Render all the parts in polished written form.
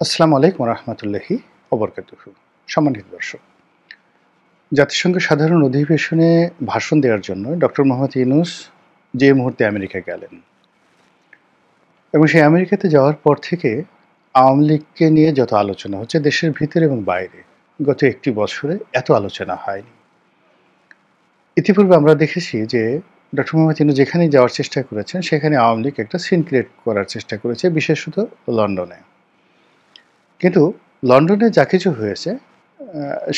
আসসালামু আলাইকুম রহমতুল্লাহি ওবরকাতুহু। সম্মানিত দর্শক, জাতিসংঘের সাধারণ অধিবেশনে ভাষণ দেওয়ার জন্য ডক্টর মোহাম্মদ ইউনূস যে মুহূর্তে আমেরিকা গেলেন এবং সেই আমেরিকাতে যাওয়ার পর থেকে আওয়ামী লীগকে নিয়ে যত আলোচনা হচ্ছে দেশের ভিতরে এবং বাইরে, গত একটি বছরে এত আলোচনা হয়নি। ইতিপূর্বে আমরা দেখেছি যে ডক্টর মোহাম্মদ ইউনূস যেখানেই যাওয়ার চেষ্টা করেছেন সেখানে আওয়ামী লীগ একটা সিন ক্রিয়েট করার চেষ্টা করেছে, বিশেষত লন্ডনে। কিন্তু লন্ডনে যা কিছু হয়েছে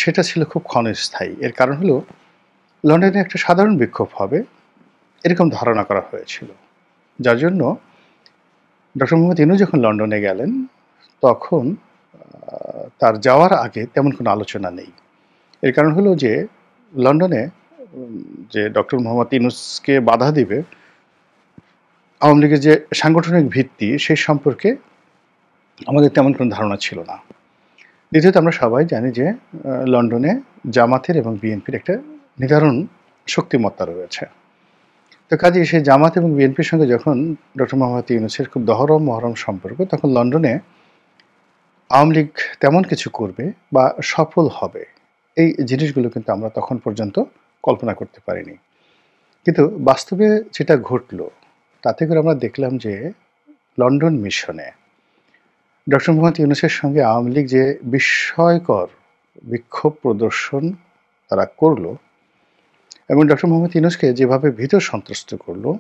সেটা ছিল খুব ক্ষণস্থায়ী। এর কারণ হলো লন্ডনে একটা সাধারণ বিক্ষোভ হবে এরকম ধারণা করা হয়েছিল, যার জন্য ডক্টর মোহাম্মদ ইউনূস যখন লন্ডনে গেলেন তখন তার যাওয়ার আগে তেমন কোনো আলোচনা নেই। এর কারণ হলো যে লন্ডনে যে ডক্টর মোহাম্মদ ইউনূসকে বাধা দিবে আওয়ামী লীগের যে সাংগঠনিক ভিত্তি সেই সম্পর্কে আমাদের তেমন কোনো ধারণা ছিল না। দ্বিতীয়ত আমরা সবাই জানি যে লন্ডনে জামাতের এবং বিএনপির একটা নির্ধারণ শক্তিমত্তা রয়েছে। তো কাজেই সেই জামাত এবং বিএনপির সঙ্গে যখন ডক্টর মোহাম্মদ ইউনূসের খুব দহরম মহরম সম্পর্ক, তখন লন্ডনে আওয়ামী লীগ তেমন কিছু করবে বা সফল হবে এই জিনিসগুলো কিন্তু আমরা তখন পর্যন্ত কল্পনা করতে পারিনি। কিন্তু বাস্তবে যেটা ঘটলো তাতে করে আমরা দেখলাম যে লন্ডন মিশনে ডক্টর মোহাম্মদ ইউনূসের সঙ্গে আওয়ামী লীগ যে বিস্ময়কর বিক্ষোভ প্রদর্শন তারা করলো এবং ডক্টর মোহাম্মদ ইউনূসকে যেভাবে ভীত সন্ত্রস্ত করলো,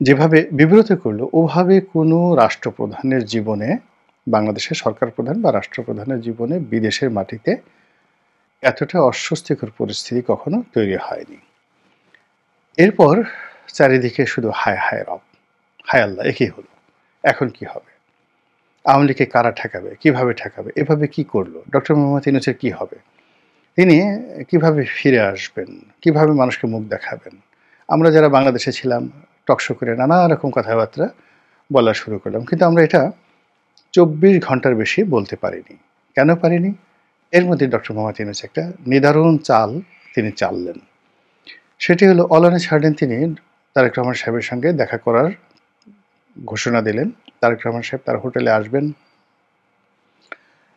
যেভাবে বিব্রত করলো, ওভাবে কোনো রাষ্ট্রপ্রধানের জীবনে, বাংলাদেশের সরকার প্রধান বা রাষ্ট্রপ্রধানের জীবনে বিদেশের মাটিতে এতটা অস্বস্তিকর পরিস্থিতি কখনো তৈরি হয়নি। এরপর চারিদিকে শুধু হায় হায় রব, হায় আল্লাহ, একই হলো, এখন কি হবে, আওয়ামী লীগকে কারা ঠেকাবে, কিভাবে ঠেকাবে, এভাবে কি করলো, ডক্টর মোহাম্মদ ইউনূসের কি হবে, তিনি কিভাবে ফিরে আসবেন, কিভাবে মানুষকে মুখ দেখাবেন। আমরা যারা বাংলাদেশে ছিলাম টকশো করে নানা রকম কথাবার্তা বলা শুরু করলাম, কিন্তু আমরা এটা 24 ঘন্টার বেশি বলতে পারিনি। কেন পারিনি? এর মধ্যে ডক্টর মোহাম্মদ ইউনূস একটা নিদারুণ চাল তিনি চাললেন। সেটি হলো অলানে ছাড়লেন, তিনি তারেক রহমান সাহেবের সঙ্গে দেখা করার ঘোষণা দিলেন। তারেক রহমান সাহেব তার হোটেলে আসবেন,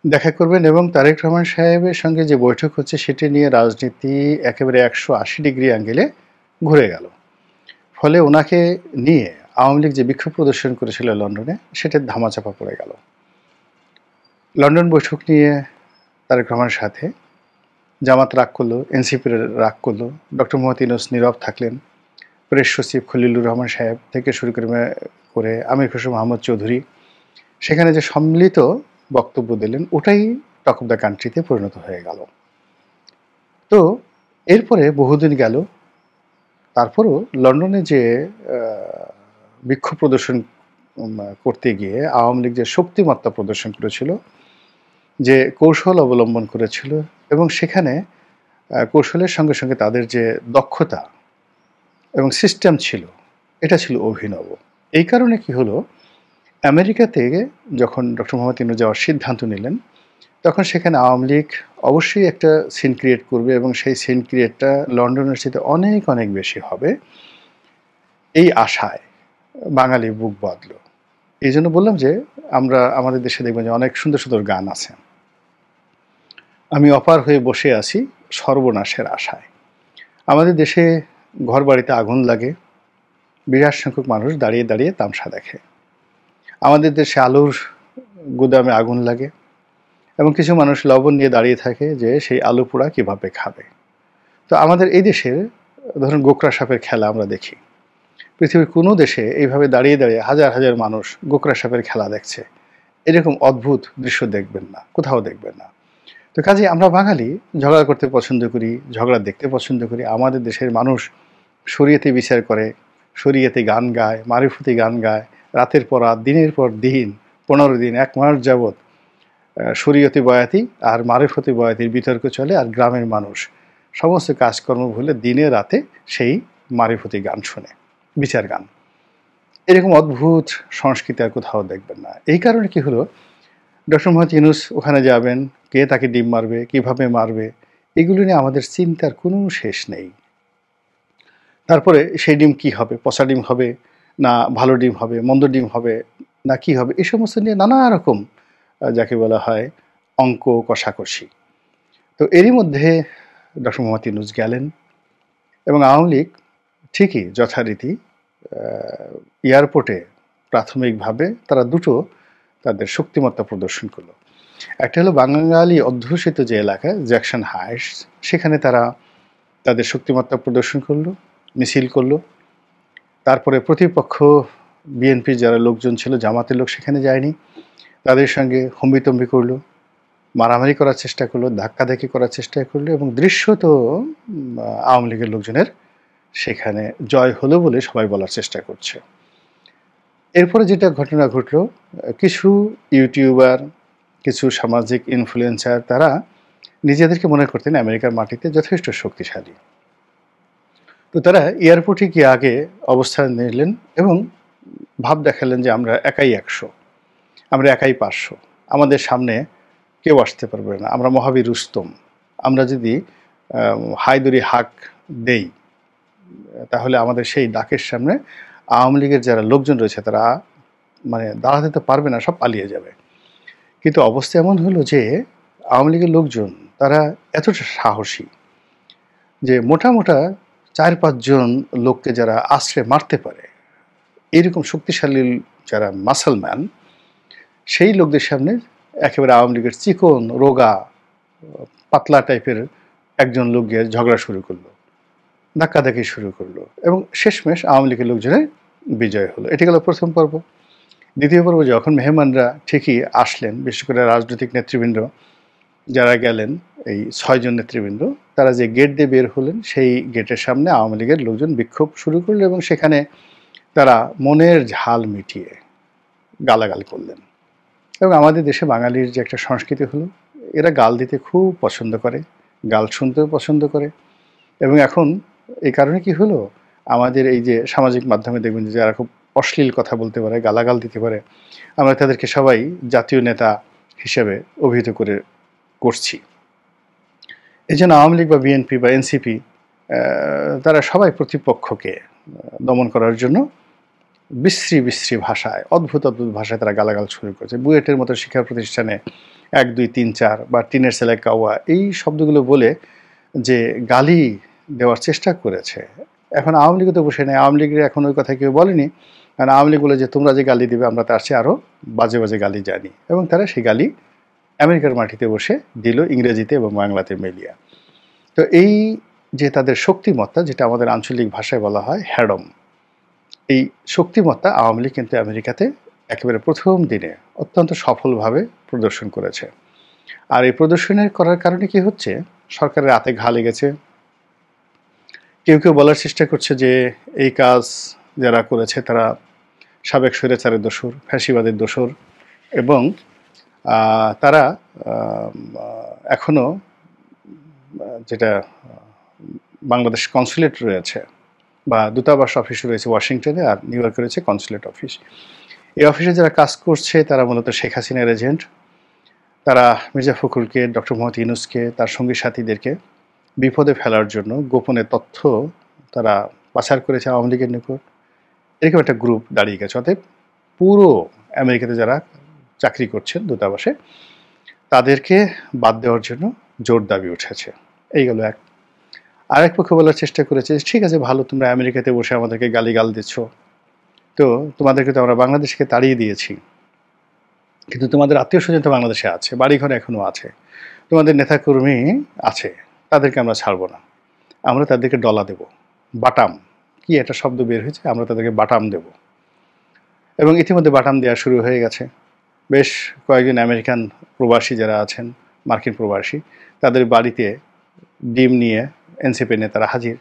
দেখা করবেন এবং তারেক রহমান সাহেবের সঙ্গে যে বৈঠক হচ্ছে সেটি নিয়ে রাজনীতি একেবারে 180 ডিগ্রি অ্যাঙ্গেলে ঘুরে গেল। ফলে ওনাকে নিয়ে আওয়ামী লীগ যে বিক্ষোভ প্রদর্শন করেছিল লন্ডনে, সেটা ধামাচাপা পড়ে গেল। লন্ডন বৈঠক নিয়ে তারেক রহমানের সাথে জামাত রাগ করলো, এনসিপির রাগ করলো, ডক্টর মোহাম্মদ ইউনূস নীরব থাকলেন। প্রেস সচিব খলিলুর রহমান সাহেব থেকে শুরু করে আমির খসরু মাহমুদ চৌধুরী সেখানে যে সম্মিলিত বক্তব্য দিলেন, ওটাই টক অফ দ্য কান্ট্রিতে পরিণত হয়ে গেল। তো এরপরে বহুদিন গেল, তারপরও লন্ডনে যে বিক্ষোভ প্রদর্শন করতে গিয়ে আওয়ামী লীগ যে শক্তিমত্তা প্রদর্শন করেছিল, যে কৌশল অবলম্বন করেছিল এবং সেখানে কৌশলের সঙ্গে সঙ্গে তাদের যে দক্ষতা এবং সিস্টেম ছিল, এটা ছিল অভিনব। এই কারণে কি হলো, আমেরিকাতে যখন ডক্টর মোহাম্মদ ইউনূস যাওয়ার সিদ্ধান্ত নিলেন, তখন সেখানে আওয়ামী লীগ অবশ্যই একটা সিন ক্রিয়েট করবে এবং সেই সিন ক্রিয়েটটা লন্ডনের চেয়ে অনেক অনেক বেশি হবে, এই আশায় বাঙালি বুক বাঁধল। এই জন্য বললাম যে আমরা আমাদের দেশে দেখবেন যে অনেক সুন্দর সুন্দর গান আছে, আমি অপার হয়ে বসে আছি সর্বনাশের আশায়। আমাদের দেশে ঘর বাড়িতে আগুন লাগে, বিরাট সংখ্যক মানুষ দাঁড়িয়ে দাঁড়িয়ে তামসা দেখে। আমাদের দেশে আলুর গুদামে আগুন লাগে এবং কিছু মানুষ লবণ নিয়ে দাঁড়িয়ে থাকে যে সেই আলু পোড়া কীভাবে খাবে। তো আমাদের এই দেশের ধরুন গোকরা সাপের খেলা আমরা দেখি, পৃথিবীর কোনো দেশে এইভাবে দাঁড়িয়ে দাঁড়িয়ে হাজার হাজার মানুষ গোকরা সাপের খেলা দেখছে, এরকম অদ্ভুত দৃশ্য দেখবেন না, কোথাও দেখবেন না। তো কাজে আমরা বাঙালি ঝগড়া করতে পছন্দ করি, ঝগড়া দেখতে পছন্দ করি। আমাদের দেশের মানুষ শরীয়তে বিচার করে, শরীয়তে গান গায়, মারিফতি গান গায়, রাতের পর রাত, দিনের পর দিন, 15 দিন, 1 মাস যাবৎ শরীয়তি বয়াতি আর মারিফতি বয়াতির বিতর্ক চলে, আর গ্রামের মানুষ সমস্ত কাজকর্ম ভুলে দিনে রাতে সেই মারিফতি গান শোনে, বিচার গান। এরকম অদ্ভুত সংস্কৃতি আর কোথাও দেখবেন না। এই কারণে কি হলো, ডক্টর মোহাম্মদ ইউনূস ওখানে যাবেন, কে তাকে ডিম মারবে, কিভাবে মারবে, এগুলো নিয়ে আমাদের চিন্তার কোনো শেষ নেই। তারপরে সেই ডিম কি হবে, পচা ডিম হবে না ভালো ডিম হবে, মন্দ ডিম হবে, না কি হবে, এই সমস্ত নিয়ে নানা রকম যাকে বলা হয় অঙ্ক কষাকষি। তো এরই মধ্যে ডক্টর মোহাম্মদ ইউনূস গেলেন এবং আওয়ামী লীগ ঠিকই যথারীতি এয়ারপোর্টে প্রাথমিকভাবে তারা দুটো তাদের শক্তিমত্তা প্রদর্শন করলো। একটা হলো বাঙালি অধ্যুষিত যে এলাকা জ্যাকসন হাইটস, সেখানে তারা তাদের শক্তিমত্তা প্রদর্শন করলো, মিছিল করলো। তারপরে প্রতিপক্ষ বিএনপির যারা লোকজন ছিল, জামাতের লোক সেখানে যায়নি, তাদের সঙ্গে হম্বিতম্বি করলো, মারামারি করার চেষ্টা করলো, ধাক্কাধাক্কি করার চেষ্টা করলো এবং দৃশ্যত আওয়ামী লীগের লোকজনের সেখানে জয় হলো বলে সবাই বলার চেষ্টা করছে। এরপরে যেটা ঘটনা ঘটলো, কিছু ইউটিউবার, কিছু সামাজিক ইনফ্লুয়েন্সার তারা নিজেদেরকে মনে করতেন আমেরিকার মাটিতে যথেষ্ট শক্তিশালী। তো তারা এয়ারপোর্টে গিয়ে আগে অবস্থান নিলেন এবং ভাব দেখালেন যে আমরা একাই 100, আমরা একাই 500, আমাদের সামনে কেউ আসতে পারবে না, আমরা মহাবীর রুস্তম, আমরা যদি হায়দরি হাক দেই তাহলে আমাদের সেই ডাকের সামনে আওয়ামী লীগের যারা লোকজন রয়েছে তারা মানে দাঁড়াতে তো পারবে না, সব পালিয়ে যাবে। কিন্তু অবস্থা এমন হলো যে আওয়ামী লীগের লোকজন তারা এতটা সাহসী যে মোটা মোটা 4-5 জন লোককে যারা আশ্রে মারতে পারে, এইরকম শক্তিশালী যারা মাসলম্যান, সেই লোকদের সামনে একেবারে আওয়ামী লীগের চিকন রোগা পাতলা টাইপের একজন লোক গিয়ে ঝগড়া শুরু করলো, ধাক্কাধাক্কি শুরু করলো এবং শেষমেশ আওয়ামী লীগের লোকজনের বিজয় হলো। এটি গেল প্রথম পর্ব। দ্বিতীয় পর্ব যখন মেহমানরা ঠিকই আসলেন, বিশেষ করে রাজনৈতিক নেতৃবৃন্দ যারা গেলেন, এই 6 জন নেতৃবৃন্দ, তারা যে গেট দিয়ে বের হলেন সেই গেটের সামনে আওয়ামী লীগের লোকজন বিক্ষোভ শুরু করলো এবং সেখানে তারা মনের ঝাল মিটিয়ে গালাগাল করলেন। এবং আমাদের দেশে বাঙালির যে একটা সংস্কৃতি হলো, এরা গাল দিতে খুব পছন্দ করে, গাল শুনতেও পছন্দ করে। এবং এখন এই কারণে কি হলো, আমাদের এই যে সামাজিক মাধ্যমে দেখবেন যে যারা খুব অশ্লীল কথা বলতে পারে, গালাগাল দিতে পারে, আমরা তাদেরকে সবাই জাতীয় নেতা হিসেবে অভিহিত করছি। এই জন্য আওয়ামী লীগ বা বিএনপি বা এনসিপি তারা সবাই প্রতিপক্ষকে দমন করার জন্য বিশ্রী বিশ্রী ভাষায়, অদ্ভুত অদ্ভুত ভাষায় তারা গালাগাল শুরু করেছে। বুয়েটের মতো শিক্ষা প্রতিষ্ঠানে 1, 2, 3, 4 বা টিনের ছেলে কাওয়া, এই শব্দগুলো বলে যে গালি দেওয়ার চেষ্টা করেছে। এখন আওয়ামী লীগও তো বসে নেই, আওয়ামী লীগের এখন ওই কথা কেউ বলেনি, কারণ আওয়ামী লীগ বলে যে তোমরা যে গালি দিবে আমরা তার চেয়ে আরও বাজে বাজে গালি জানি, এবং তারা সেই গালি আমেরিকার মাটিতে বসে দিল ইংরেজিতে এবং বাংলাতে মিলিয়ে। তো এই যে তাদের শক্তিমত্তা, যেটা আমাদের আঞ্চলিক ভাষায় বলা হয় হ্যাডম, এই শক্তিমত্তা আওয়ামী লীগ কিন্তু আমেরিকাতে একেবারে প্রথম দিনে অত্যন্ত সফলভাবে প্রদর্শন করেছে। আর এই প্রদর্শনের করার কারণে কি হচ্ছে, সরকারের হাতে ঘা লেগেছে। কেউ কেউ বলার চেষ্টা করছে যে এই কাজ যারা করেছে তারা সাবেক স্বৈরাচারের দোসর, ফ্যাসিবাদের দোসর, এবং তারা এখনও যেটা বাংলাদেশ কনসুলেট রয়েছে বা দূতাবাস অফিস রয়েছে ওয়াশিংটনে, আর নিউ ইয়র্কে রয়েছে কনসুলেট অফিস, এই অফিসে যারা কাজ করছে তারা মূলত শেখ হাসিনার এজেন্ট। তারা মির্জা ফখরুলকে, ডক্টর মোহাম্মদ ইউনূসকে, তার সঙ্গী সাথীদেরকে বিপদে ফেলার জন্য গোপনে তথ্য তারা পাচার করেছে আওয়ামী লীগের নিকট। এরকম একটা গ্রুপ দাঁড়িয়ে গেছে। অতএব পুরো আমেরিকাতে যারা চাকরি করছেন দূতাবাসে, তাদেরকে বাদ দেওয়ার জন্য জোর দাবি উঠেছে। এই গেল এক। আরেক পক্ষ বলার চেষ্টা করেছে, ঠিক আছে ভালো, তোমরা আমেরিকাতে বসে আমাদেরকে গালিগাল দিচ্ছ, তো তোমাদেরকে তো আমরা বাংলাদেশকে তাড়িয়ে দিয়েছি, কিন্তু তোমাদের আত্মীয় স্বজন তো বাংলাদেশে আছে, বাড়িঘর এখনও আছে, তোমাদের নেতাকর্মী আছে, তাদেরকে আমরা ছাড়বো না, আমরা তাদেরকে ডলা দেব, বাটাম, কি একটা শব্দ বের হয়েছে, আমরা তাদেরকে বাটাম দেব। এবং ইতিমধ্যে বাটাম দেওয়া শুরু হয়ে গেছে। বেশ কয়েকজন আমেরিকান প্রবাসী যারা আছেন, মার্কিন প্রবাসী, তাদের বাড়িতে ডিম নিয়ে এনসিপি নেতারা হাজির,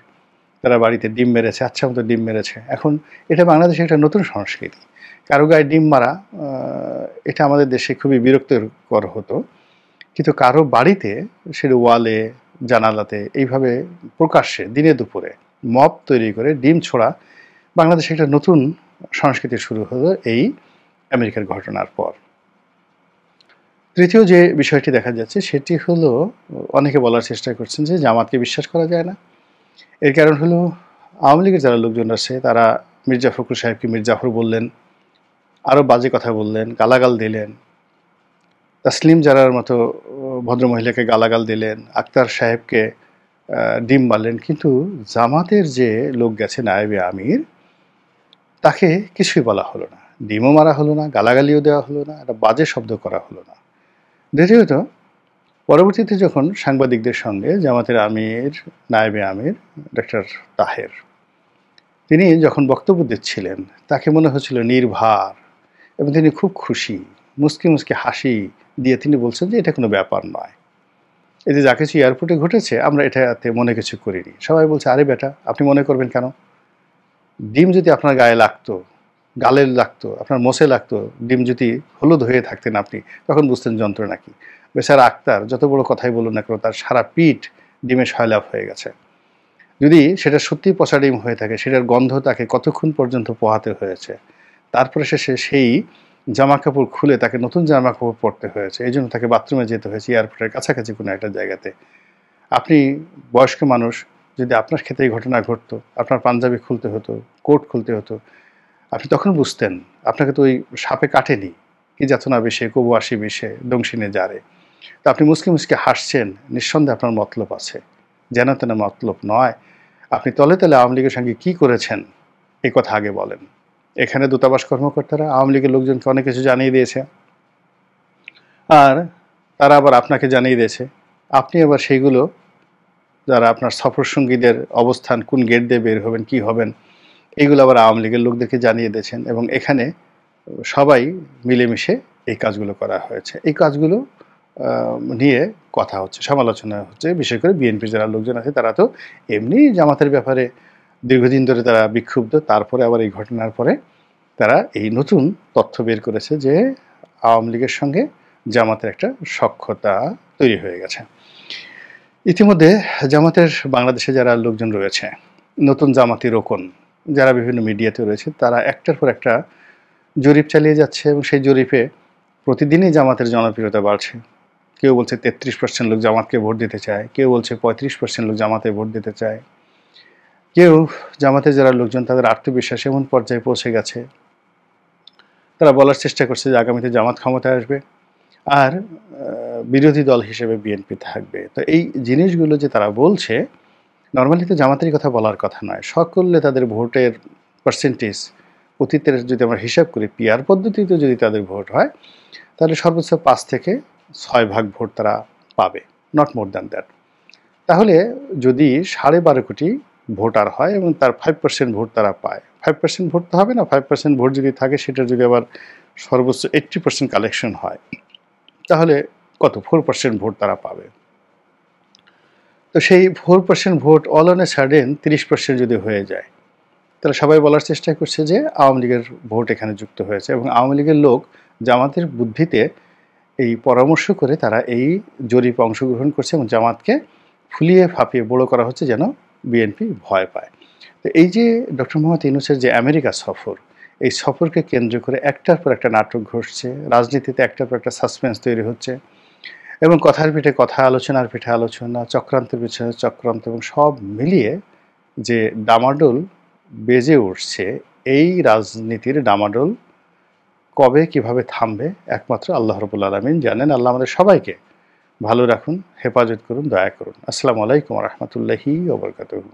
তারা বাড়িতে ডিম মেরেছে, আচ্ছা মতো ডিম মেরেছে। এখন এটা বাংলাদেশে একটা নতুন সংস্কৃতি, কারো গায়ে ডিম মারা, এটা আমাদের দেশে খুবই বিরক্তিকর হতো, কিন্তু কারো বাড়িতে, সেটা ওয়ালে, জানালাতে, এইভাবে প্রকাশ্যে দিনে দুপুরে মব তৈরি করে ডিম ছোড়া বাংলাদেশে একটা নতুন সংস্কৃতি শুরু হলো এই আমেরিকার ঘটনার পর। তৃতীয় যে বিষয়টি দেখা যাচ্ছে সেটি হলো, অনেকে বলার চেষ্টা করছেন যে জামাতকে বিশ্বাস করা যায় না। এর কারণ হলো আওয়ামী লীগের যারা লোকজন আছে তারা মির্জা ফখরুল সাহেবকে মীর জাফর বললেন, আরও বাজে কথা বললেন, গালাগাল দিলেন। তাসলিম জারার মতো ভদ্রমহিলাকে গালাগাল দিলেন, আক্তার সাহেবকে ডিম মারলেন। কিন্তু জামাতের যে লোক গেছে নায়েবে আমির, তাকে কিছুই বলা হলো না। ডিমও মারা হলো না, গালাগালিও দেওয়া হলো না, একটা বাজে শব্দ করা হলো না। দ্বিতীয়ত, পরবর্তীতে যখন সাংবাদিকদের সঙ্গে জামাতের আমির, নায়েবে আমির ডক্টর তাহের, তিনি যখন বক্তব্য দিচ্ছিলেন, তাকে মনে হচ্ছিল নির্ভার এবং তিনি খুব খুশি। মুচকি মুচকি হাসি দিয়ে তিনি বলছেন যে এটা কোনো ব্যাপার নয়, এই যে যা কিছু এয়ারপোর্টে ঘটেছে আমরা এটাতে মনে কিছু করিনি। সবাই বলছে, আরে বেটা, আপনি মনে করবেন কেন? ডিম যদি আপনার গায়ে লাগতো, গালে লাগতো, আপনার মোষে লাগতো, ডিম যদি হলুদ হয়ে থাকতেন আপনি, তখন বুঝতেন যন্ত্রণা কি। বেচারা আক্তার যত বড় কথাই বলুন না কেন, তার সারা পিঠ ডিমে সয়লাভ হয়ে গেছে। যদি সেটা সত্যি পচা ডিম হয়ে থাকে, সেটার গন্ধ তাকে কতক্ষণ পর্যন্ত পোহাতে হয়েছে। তারপরে শেষে সেই জামা কাপড় খুলে তাকে নতুন জামা কাপড় পরতে হয়েছে, এই জন্য তাকে বাথরুমে যেতে হয়েছে এয়ারপোর্টের কাছাকাছি কোনো একটা জায়গাতে। আপনি বয়স্ক মানুষ, যদি আপনার ক্ষেত্রে এই ঘটনা ঘটতো, আপনার পাঞ্জাবি খুলতে হতো, কোট খুলতে হতো, আপনি তখন বুঝতেন আপনাকে তো ওই সাপে কাটেনি, কি যাতনা বেশে, কবু আসি বিষে, দংশিনে যারে। তো আপনি মুসকে মুসকে হাসছেন, নিঃসন্দেহে আপনার মতলব আছে, যেন তেন মতলব নয়। আপনি তলে তলে আওয়ামী লীগের সঙ্গে কী করেছেন এই কথা আগে বলেন। এখানে দূতাবাস কর্মকর্তারা আওয়ামী লীগের লোকজনকে অনেক কিছু জানিয়ে দিয়েছে, আর তারা আবার আপনাকে জানিয়ে দিয়েছে। আপনি আবার সেইগুলো, যারা আপনার সফরসঙ্গীদের অবস্থান, কোন গেট দিয়ে বের হবেন, কি হবেন, এইগুলো আবার আওয়ামী লীগের লোকদেরকে জানিয়ে দিয়েছেন। এবং এখানে সবাই মিলেমিশে এই কাজগুলো করা হয়েছে। এই কাজগুলো নিয়ে কথা হচ্ছে, সমালোচনা হচ্ছে। বিশেষ করে বিএনপির যারা লোকজন আছে, তারা তো এমনি জামাতের ব্যাপারে দীর্ঘদিন ধরে তারা বিক্ষুব্ধ। তারপরে আবার এই ঘটনার পরে তারা এই নতুন তথ্য বের করেছে যে আওয়ামী লীগের সঙ্গে জামাতের একটা সখ্যতা তৈরি হয়ে গেছে। ইতিমধ্যে জামাতের বাংলাদেশে যারা লোকজন রয়েছে, নতুন জামাতি রোকন যারা বিভিন্ন মিডিয়াতে রয়েছে, তারা একটার পর একটা জরিপ চালিয়ে যাচ্ছে এবং সেই জরিপে প্রতিদিনই জামাতের জনপ্রিয়তা বাড়ছে। কেউ বলছে 33% লোক জামাতকে ভোট দিতে চায়, কেউ বলছে 35% লোক জামাতে ভোট দিতে চায়। কেউ, জামাতের যারা লোকজন, তাদের আত্মবিশ্বাস এমন পর্যায়ে পৌঁছে গেছে, তারা বলার চেষ্টা করছে যে আগামীতে জামাত ক্ষমতায় আসবে আর বিরোধী দল হিসেবে বিএনপি থাকবে। তো এই জিনিসগুলো যে তারা বলছে, নর্মালি তো জামাতেরই কথা বলার কথা নয়। সকলে তাদের ভোটের পার্সেন্টেজ অতীতের যদি আমরা হিসাব করি, পিআর পদ্ধতিতে যদি তাদের ভোট হয়, তাহলে সর্বোচ্চ 5 থেকে 6 ভাগ ভোট তারা পাবে, নট মোর দ্যান দ্যাট। তাহলে যদি 12.5 কোটি ভোটার হয় এবং তার 5% ভোট তারা পায়, 5% ভোট তো হবে না, 5% ভোট যদি থাকে, সেটা যদি আবার সর্বোচ্চ 80% কালেকশন হয়, তাহলে কত? 4% ভোট তারা পাবে। তো সেই 4% vote all on a sudden 30% যদি হয়ে যায়, তাহলে সবাই বলার চেষ্টা করছে যে আওয়ামী লীগের ভোট এখানে যুক্ত হয়েছে। এবং আওয়ামী লীগের লোক জামাতের বুদ্ধিতে এই পরামর্শ করে তারা এই জরিপে অংশগ্রহণ করছে এবং জামাতকে ফুলিয়ে ফাঁপিয়ে বড় করা হচ্ছে যেন বিএনপি ভয় পায়। তো এই যে ডক্টর মোহাম্মদ ইউনূসের যে আমেরিকা সফর, এই সফরকে কেন্দ্র করে একটার পর একটা নাটক ঘটছে, রাজনীতিতে একটার পর একটা সাসপেন্স তৈরি হচ্ছে এবং কথার পিঠে কথা, আলোচনার পিঠে আলোচনা, চক্রান্তের পিছনে চক্রান্ত, এবং সব মিলিয়ে যে ডামাডোল বেজে উঠছে, এই রাজনীতির ডামাডোল কবে কিভাবে থামবে একমাত্র আল্লাহ রাব্বুল আলামিন জানেন। আল্লাহ আমাদের সবাইকে ভালো রাখুন, হেফাজত করুন, দয়া করুন। আসসালামু আলাইকুম ওয়া রাহমাতুল্লাহি ওয়া বারাকাতুহু।